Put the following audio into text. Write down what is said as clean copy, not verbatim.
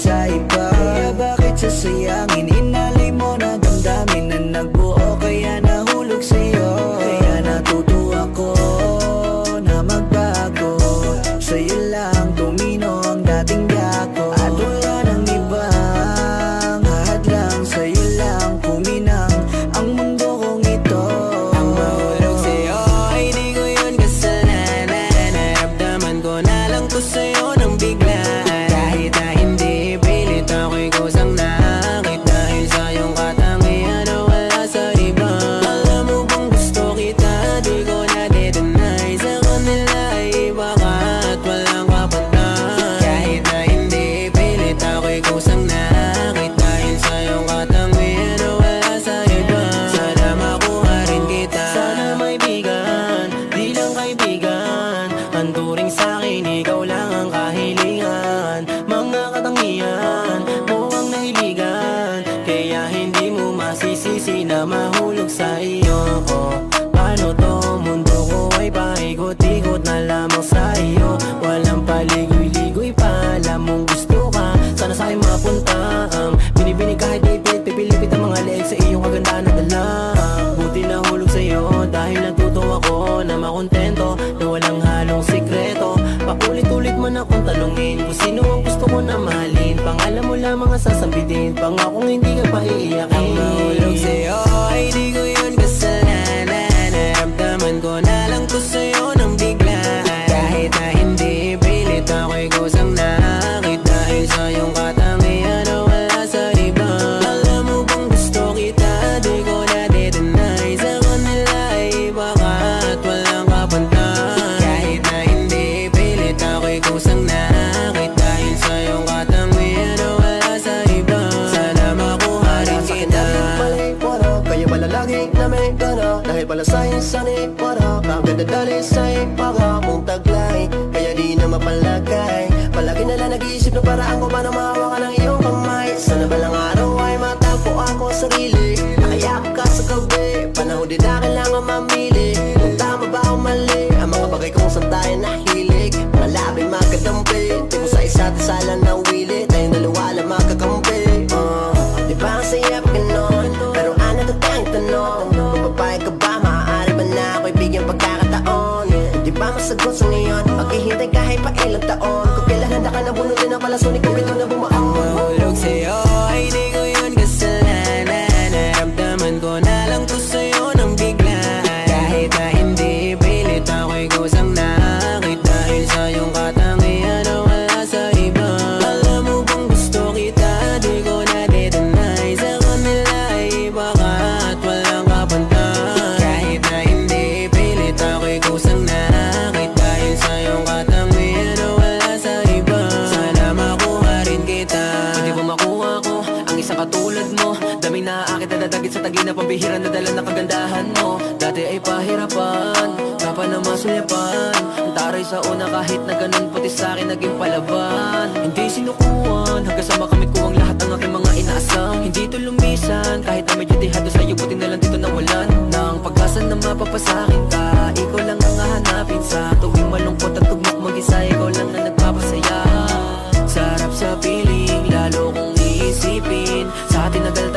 sa iba. Kaya bakit sasayangin? Inalay mo na damdamin na nagbuo, kaya nahulog sa'yo. Kaya natuto ako na magbago, sa'yo lang tumino ang dating dako. At wala nang ibang hahadlang, sa'yo lang kuminang ang mundo kong ito. Ang mahulog sa'yo ay di ko yun kasalanan. Naramdaman ko na lang to sa'yo nang biglaan. Kahit na hindi pilit ako'y kusang nakakit, dahil sa iyong katangian na wala sa iba. Alam mo bang gusto kita, di ko na-deny. Sa kanila ay iba ka at walang kapantay. Kahit na hindi pilit ako'y kusang nakakit, dahil sa iyong katangian na wala sa iba. Sana makuha rin kita. Sana may bigan, di lang kaibigan. Ang turing sa'kin, ikaw lang ang kahilingan. Mga katangian mo ang nahiligan, kaya hindi mo masisisi na mahulog sa iyo. Paano to? Mundo ko ay paikot-ikot na lamang sa iyo. Walang paligoy-ligoy pa, alam mong gusto ka. Sana sa'kin mapunta ang binibinig kahit ipit. Pipilipit ang mga leeg sa iyong kagandahan na dala. Buti na hulog sa'yo dahil natuto ako na makontento, na walang halong sikreto. Paulit-ulit man akong tanungin kung sino ang gusto ko na mahalin. Pangalan mo lamang ang sasambitin, pangakong hindi ka pa iiyakin. Ang mahulog sa'yo ay di ko yun kasalanan. Naramdaman ko na lang to sa'yo nang biglaan. Kahit na hindi pilit ako'y kusang nakakit, dahil sa iyong katangian na wala sa iba. Alam mo bang gusto kita, di ko na-deny. Sa kanila ay iba ka at walang kapantay. Kahit na hindi pilit ako'y kusang nakakit, dahil sa iyong katangian na wala sa iba. Sana makuha rin kita. Kaya pala lagi na may gana, dahil pala sa'yo sanay para ang ganda dali sa'yo para mong taglay. Kaya di na mapalagay, palagi na lang nag-iisip ng paraan kung paano mahawakan ang iyong kamay. Sana balang araw ay matagpo ako ang sarili, nakayakap ka sa gabi, panahon din na kailangan mamili. Kung tama ba o mali ang mga bagay kung saan tayo nahilig. Mga labing magkadampi, di mo sa isa't isa lang nawili. Tayong dalawa lang magkakampi. Di ba ang saya pag ganon? Pero ano to tayong tanong? Kung papayag ka ba, maaari ba na ako'y bigyan pagkakataon? Di ba masagot sa ngayon? Maghihintay kahit pa ilang taon. Kung kailan handa ka na bunutin ang palasuni, kung ito na bumaon. Mahulog sa'yo ay di ko yun kasalanan. Naramdaman ko na lang to sa'yo nang biglaan. Kahit na hindi pilit ako'y kusang nakakit, dahil sa iyong katangian na wala sa iba. Alam mo bang gusto kita, di ko na-deny. Sa kanila ay iba ka at walang kapantay. Kahit na hindi pilit ako'y kusang nakakit, dahil sa iyong katangian na wala sa iba. Sana makuha rin kita. Pwede ba makuha ko ang isang katulad mo? Daming naaakit na dadagit sa tagi na pambihira na dala ng kagandahan mo. Dati ay pahirapan, kapal na masulyapan. Ang taray sa una kahit na ganun, puti sa'kin naging palaban. Hindi sinukuhan, hanggang sa makamit ko ang lahat ng aking mga inaasam. Hindi to lumisan, kahit na medyo dihado sa'yo, buti na lang dito nawalan ng pag-asa na mapapasakin ka. Ikaw lang ang hahanapin sa tuwing malungkot at tugmak mag-isa. Ikaw lang na nagpapasaya. Sarap sa piling, lalo kong iisipin sa atin nagal